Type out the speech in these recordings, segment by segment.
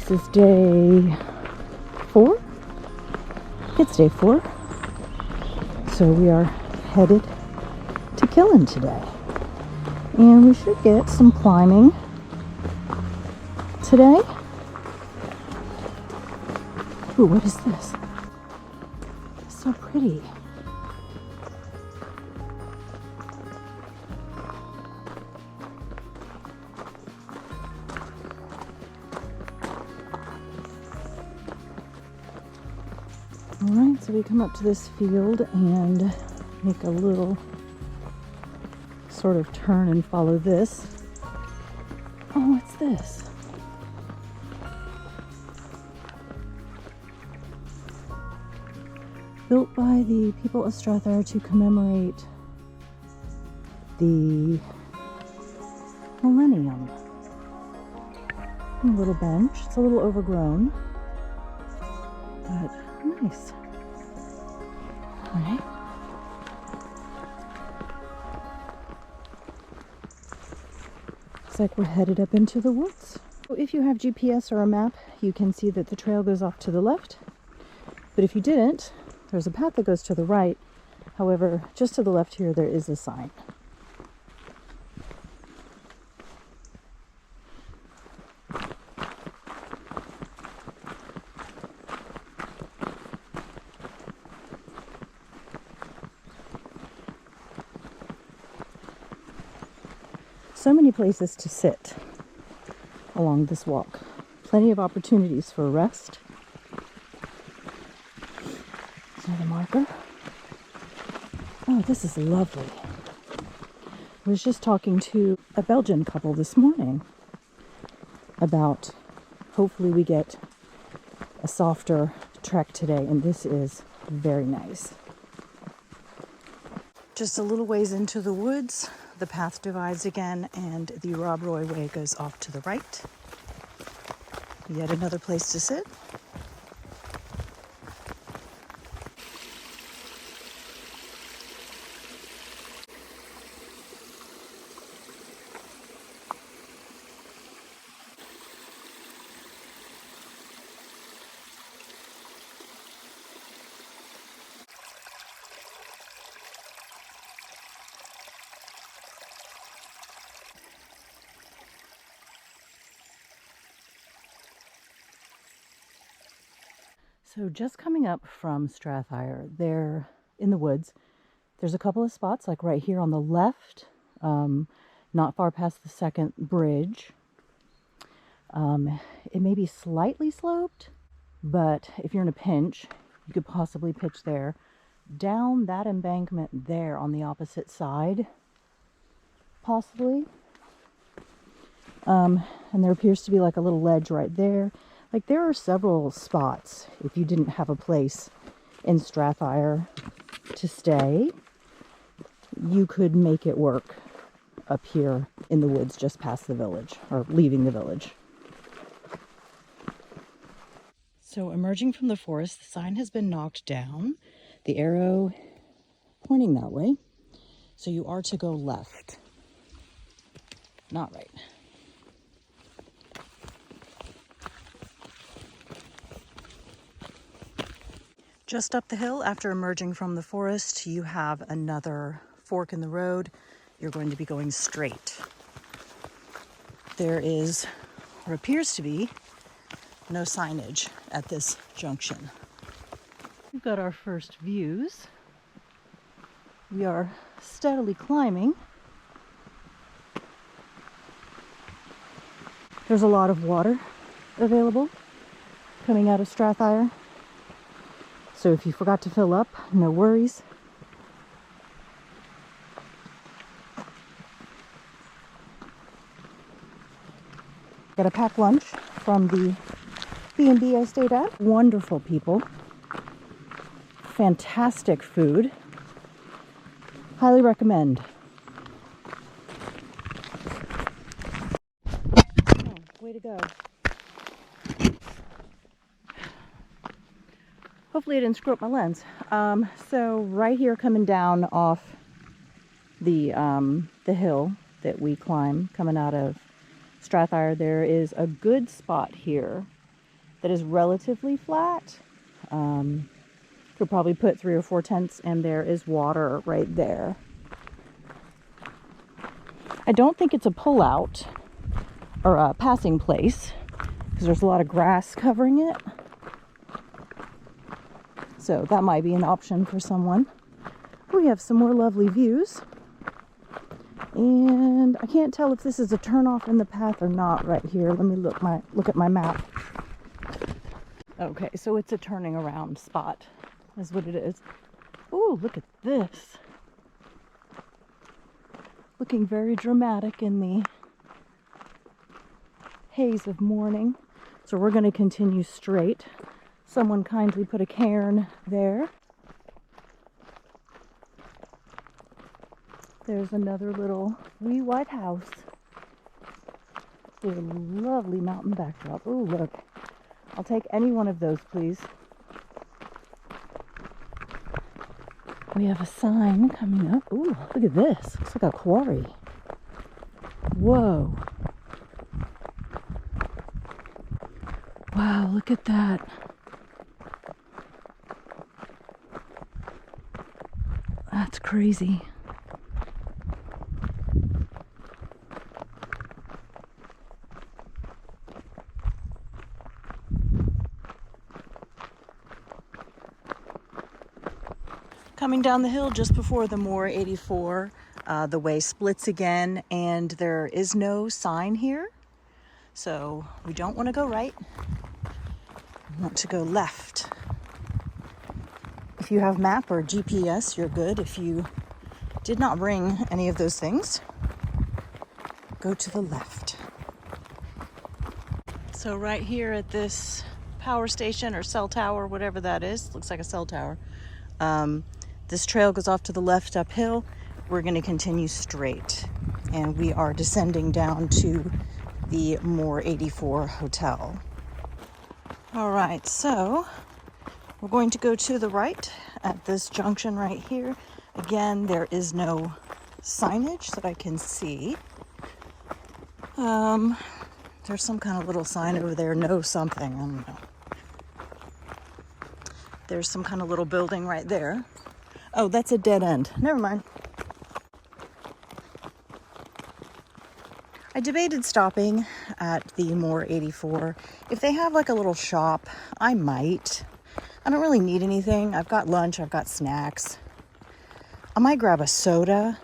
This is day 4. It's day 4. So we are headed to Killin today. And we should get some climbing today. Ooh, what is this? It's so pretty. Alright, so we come up to this field and make a little sort of turn and follow this. Oh, what's this? Built by the people of Strathyre to commemorate the millennium. A little bench. It's a little overgrown, but nice. All right. Looks like we're headed up into the woods. So if you have GPS or a map, you can see that the trail goes off to the left. But if you didn't, there's a path that goes to the right. However, just to the left here, there is a sign. So many places to sit along this walk. Plenty of opportunities for rest. There's another marker. Oh, this is lovely. I was just talking to a Belgian couple this morning about hopefully we get a softer trek today, and this is very nice. Just a little ways into the woods, the path divides again, and the Rob Roy Way goes off to the right. Yet another place to sit. So just coming up from Strathyre, there in the woods, there's a couple of spots, like right here on the left, not far past the second bridge. It may be slightly sloped, but if you're in a pinch, you could possibly pitch there. Down that embankment there on the opposite side, possibly. And there appears to be like a little ledge right there. Like there are several spots if you didn't have a place in Strathyre to stay, you could make it work up here in the woods just past the village, or leaving the village. So emerging from the forest, the sign has been knocked down, the arrow pointing that way. So you are to go left, not right. Just up the hill, after emerging from the forest, you have another fork in the road. You're going to be going straight. There is, or appears to be, no signage at this junction. We've got our first views. We are steadily climbing. There's a lot of water available coming out of Strathyre. So if you forgot to fill up, no worries. Got a packed lunch from the B&B I stayed at. Wonderful people. Fantastic food. Highly recommend. Oh, way to go. Hopefully I didn't screw up my lens. So right here coming down off the hill that we climb coming out of Strathyre, there is a good spot here that is relatively flat. Could probably put 3 or 4 tents, and there is water right there. I don't think it's a pullout or a passing place because there's a lot of grass covering it. So that might be an option for someone. We have some more lovely views. And I can't tell if this is a turnoff in the path or not right here. Let me look at my map. Okay, so it's a turning around spot, is what it is. Ooh, look at this. Looking very dramatic in the haze of morning. So we're going to continue straight. Someone kindly put a cairn there. There's another little wee white house. There's a lovely mountain backdrop. Oh, look. I'll take any one of those, please. We have a sign coming up. Ooh, look at this. Looks like a quarry. Whoa. Wow, look at that. That's crazy. Coming down the hill just before the Moor 84, the way splits again, and there is no sign here. So we don't want to go right. We want to go left. If you have map or GPS, you're good. If you did not bring any of those things, go to the left. So right here at this power station or cell tower, whatever that is, looks like a cell tower. This trail goes off to the left uphill. We're going to continue straight, and we are descending down to the Moor 84 Hotel. All right, so we're going to go to the right at this junction right here. Again, there is no signage that I can see. There's some kind of little sign over there, no something, I don't know. There's some kind of little building right there. Oh, that's a dead end. Never mind. I debated stopping at the Moor 84. If they have like a little shop, I might. I don't really need anything. I've got lunch, I've got snacks. I might grab a soda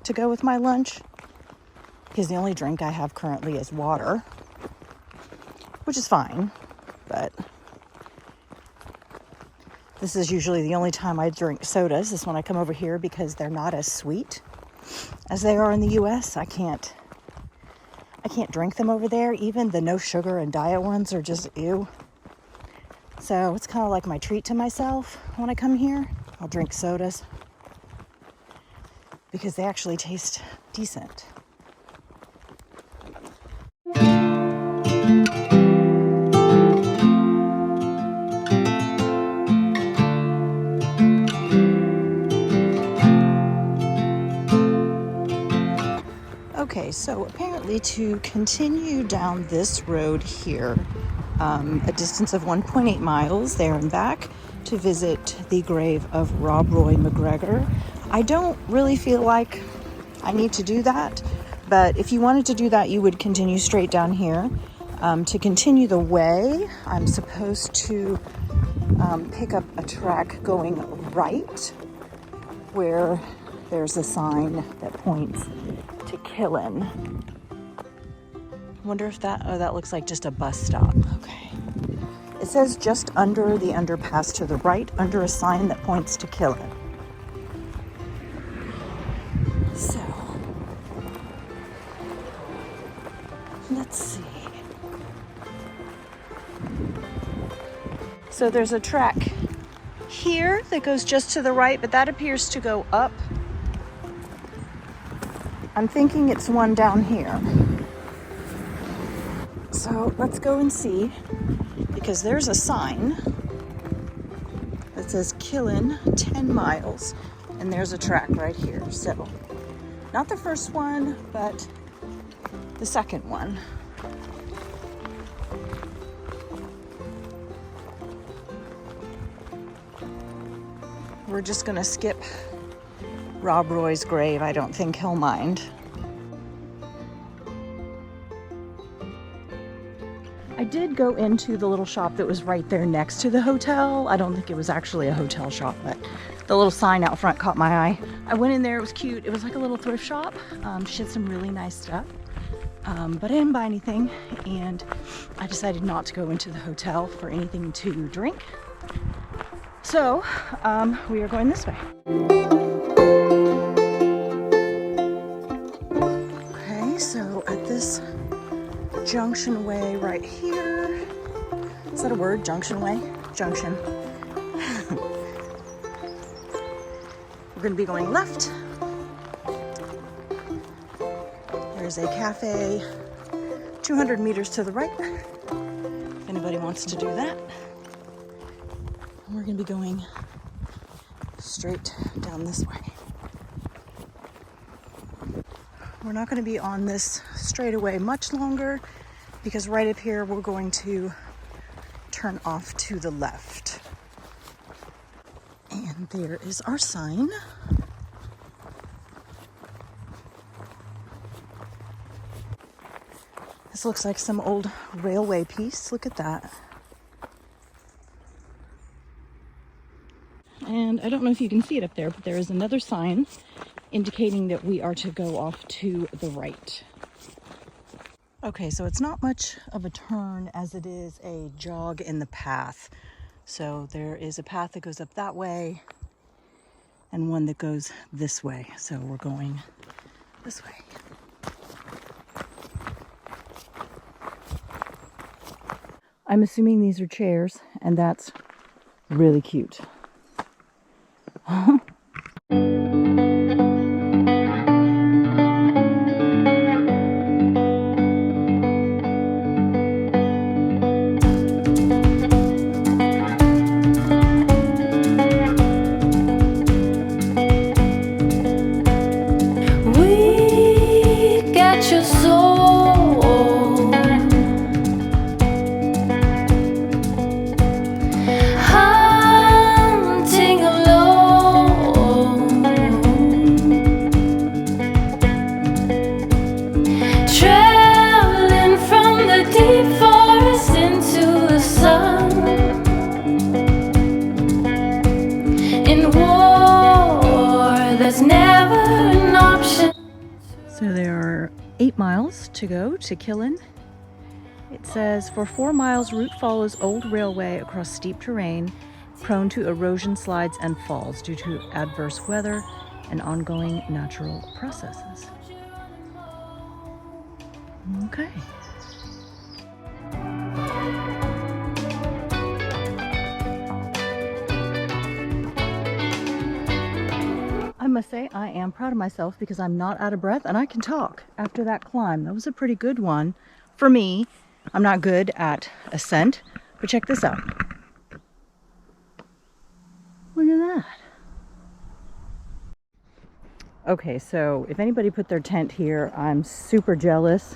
to go with my lunch, because the only drink I have currently is water, which is fine, but this is usually the only time I drink sodas, is when I come over here, because they're not as sweet as they are in the US. I can't drink them over there. Even the no sugar and diet ones are just ew. So it's kind of like my treat to myself when I come here. I'll drink sodas because they actually taste decent. Okay, so apparently to continue down this road here, a distance of 1.8 miles there and back, to visit the grave of Rob Roy McGregor. I don't really feel like I need to do that, but if you wanted to do that, you would continue straight down here. To continue the way, I'm supposed to pick up a track going right, where there's a sign that points to Killin. Wonder if that looks like just a bus stop. Okay. It says just under the underpass to the right, under a sign that points to Killin. So, let's see. So there's a track here that goes just to the right, but that appears to go up. I'm thinking it's one down here. So let's go and see, because there's a sign that says Killin 10 miles, and there's a track right here. So not the first one, but the second one. we're just gonna skip Rob Roy's grave. I don't think he'll mind. I did go into the little shop that was right there next to the hotel. I don't think it was actually a hotel shop, but the little sign out front caught my eye. I went in there, it was cute. It was like a little thrift shop. She had some really nice stuff, but I didn't buy anything, and I decided not to go into the hotel for anything to drink. So we are going this way. Okay, so at this junction way right here. Is that a word? Junction way? Junction. We're going to be going left. There's a cafe 200 meters to the right, if anybody wants to do that. And we're going to be going straight down this way. We're not going to be on this straightaway much longer because right up here we're going to turn off to the left. And there is our sign. This looks like some old railway piece. Look at that. And I don't know if you can see it up there, but there is another sign indicating that we are to go off to the right. Okay, so it's not much of a turn as it is a jog in the path. So there is a path that goes up that way and one that goes this way. So we're going this way. I'm assuming these are chairs, and that's really cute. So there are 8 miles to go to Killin. It says, for 4 miles, route follows old railway across steep terrain, prone to erosion, slides, and falls due to adverse weather and ongoing natural processes. Okay. I must say I am proud of myself because I'm not out of breath and I can talk after that climb. That was a pretty good one for me. I'm not good at ascent, but check this out. Look at that. Okay, so if anybody put their tent here, I'm super jealous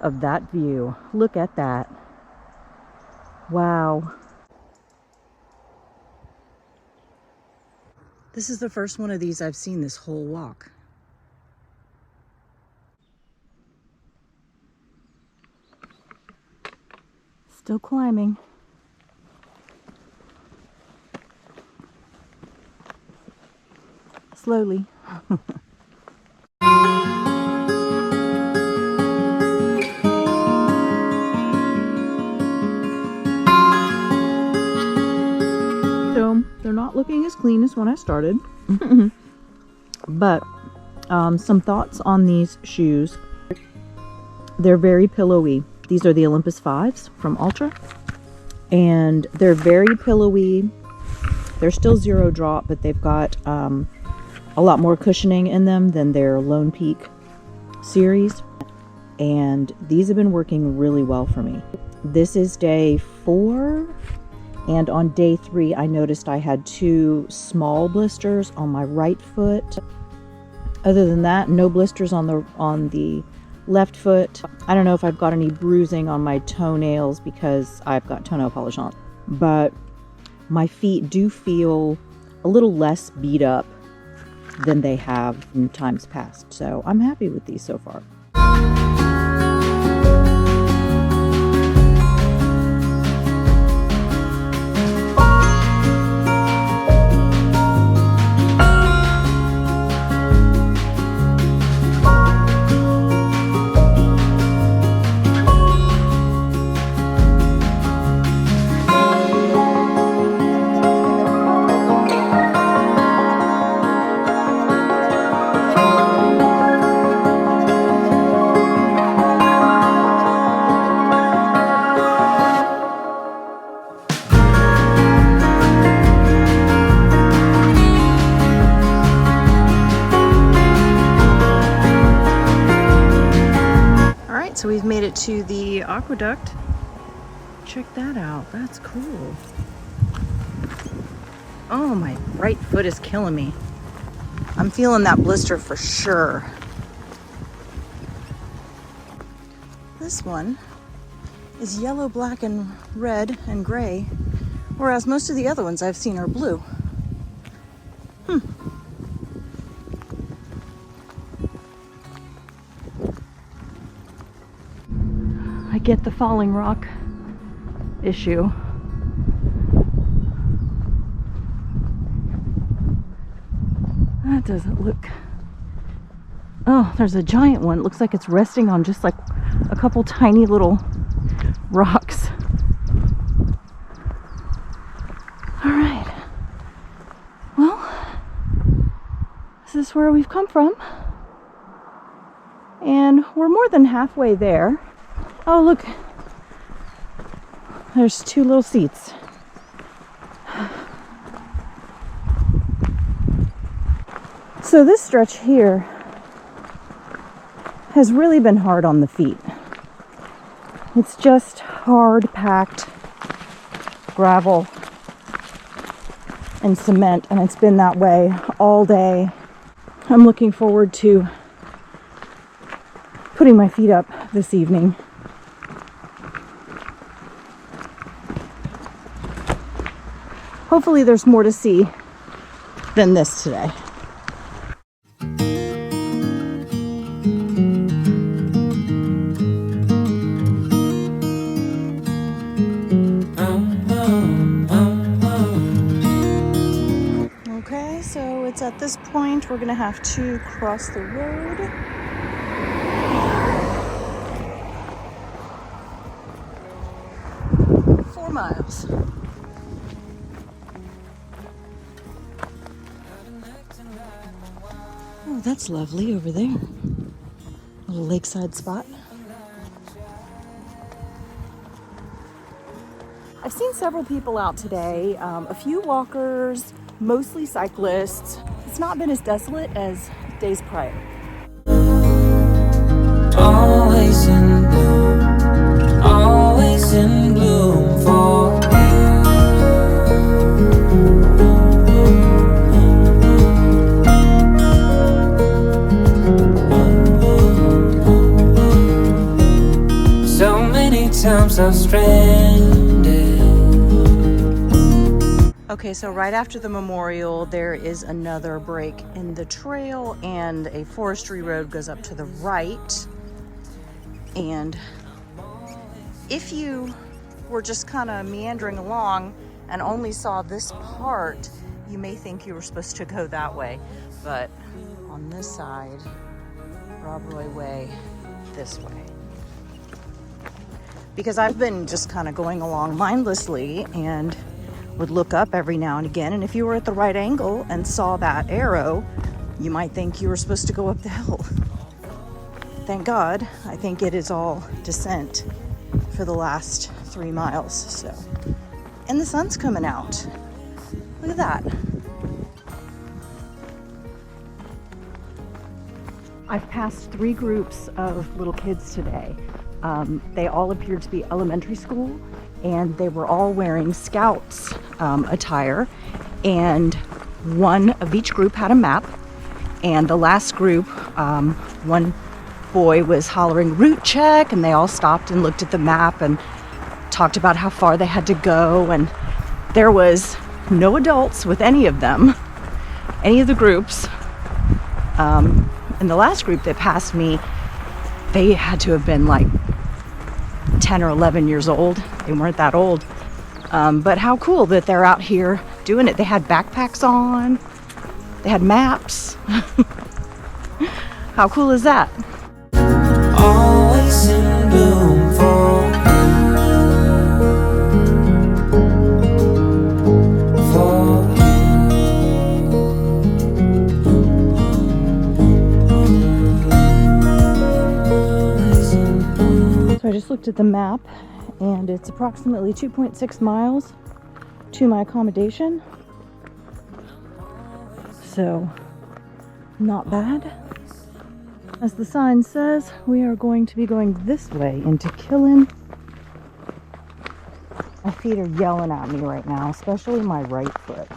of that view. Look at that. Wow. This is the first one of these I've seen this whole walk. Still climbing. Slowly. So they're not looking as clean as when I started. But some thoughts on these shoes. They're very pillowy. These are the Olympus 5s from Ultra. And they're very pillowy. They're still zero drop, but they've got a lot more cushioning in them than their Lone Peak series. And these have been working really well for me. This is day 4. And on day 3, I noticed I had 2 small blisters on my right foot. Other than that, no blisters on the left foot. I don't know if I've got any bruising on my toenails because I've got toenail polish on. But my feet do feel a little less beat up than they have in times past. So I'm happy with these so far. So we've made it to the aqueduct. Check that out. That's cool. Oh, my right foot is killing me. I'm feeling that blister for sure. This one is yellow, black, and red and gray, whereas most of the other ones I've seen are blue. I get the falling rock issue. That doesn't look... Oh, there's a giant one. It looks like it's resting on just like a couple tiny little rocks. All right. Well, this is where we've come from. And we're more than halfway there. Oh, look. There's two little seats. So this stretch here has really been hard on the feet. It's just hard packed gravel and cement, and it's been that way all day. I'm looking forward to putting my feet up this evening. Hopefully there's more to see than this today. Okay, so it's at this point we're gonna have to cross the road. 4 miles. Oh, that's lovely over there. A little lakeside spot. I've seen several people out today, a few walkers, mostly cyclists. It's not been as desolate as days prior. Always in bloom for times I've stranded. Okay, so right after the memorial, there is another break in the trail, and a forestry road goes up to the right. And if you were just kind of meandering along and only saw this part, you may think you were supposed to go that way. But on this side, Rob Roy Way, this way. Because I've been just kind of going along mindlessly and would look up every now and again. And if you were at the right angle and saw that arrow, you might think you were supposed to go up the hill. Thank God, I think it is all descent for the last 3 miles. So, and the sun's coming out. Look at that. I've passed 3 groups of little kids today. They all appeared to be elementary school, and they were all wearing Scouts attire, and one of each group had a map, and the last group, one boy was hollering route check, and they all stopped and looked at the map and talked about how far they had to go, and there was no adults with any of them, any of the groups. And the last group that passed me, they had to have been like 10 or 11 years old. They weren't that old. But how cool that they're out here doing it. They had backpacks on. They had maps. How cool is that? Always in bloom for So I just looked at the map, and it's approximately 2.6 miles to my accommodation. So, not bad. As the sign says, we are going to be going this way into Killin. My feet are yelling at me right now, especially my right foot.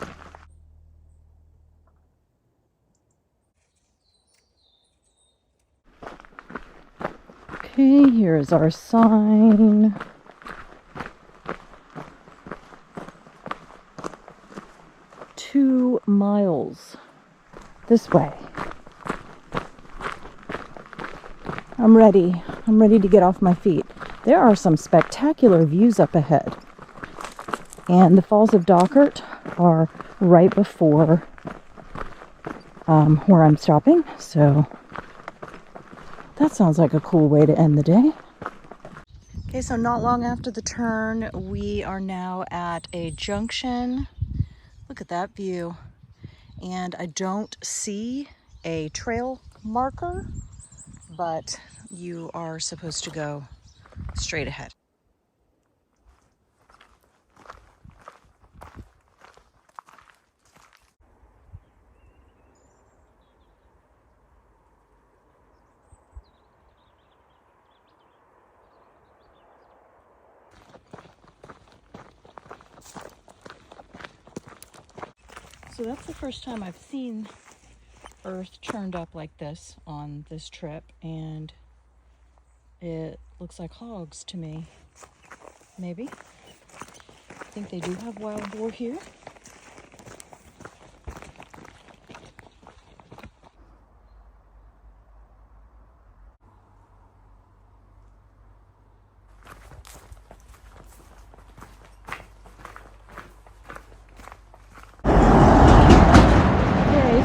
Okay, here is our sign. Two miles this way. I'm ready. I'm ready to get off my feet. There are some spectacular views up ahead. And the Falls of Dochart are right before where I'm stopping. So that sounds like a cool way to end the day. Okay, so not long after the turn, we are now at a junction. Look at that view. And I don't see a trail marker, but you are supposed to go straight ahead. So that's the first time I've seen earth turned up like this on this trip, and it looks like hogs to me. Maybe. I think they do have wild boar here.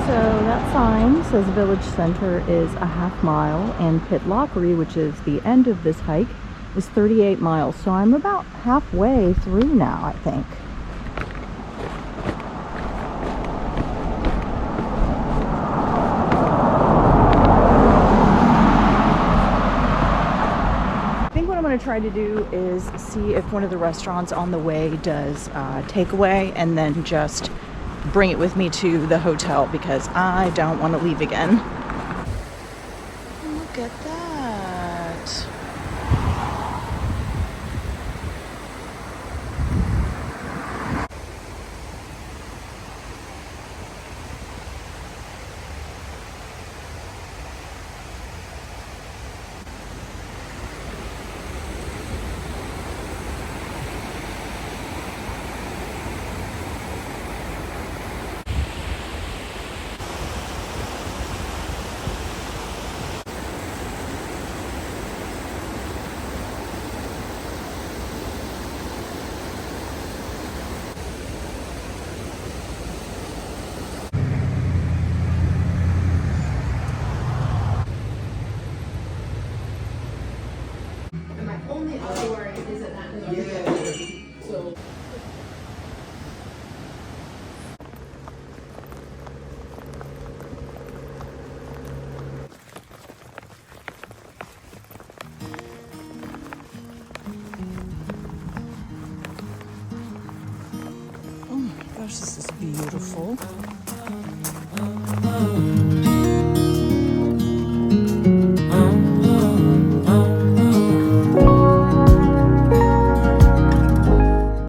So that sign says village center is a half mile, and Pitlochry, which is the end of this hike, is 38 miles. So I'm about halfway through now, I think. I think what I'm going to try to do is see if one of the restaurants on the way does takeaway, and then just bring it with me to the hotel because I don't want to leave again. Look at that. Oh my gosh, this is beautiful.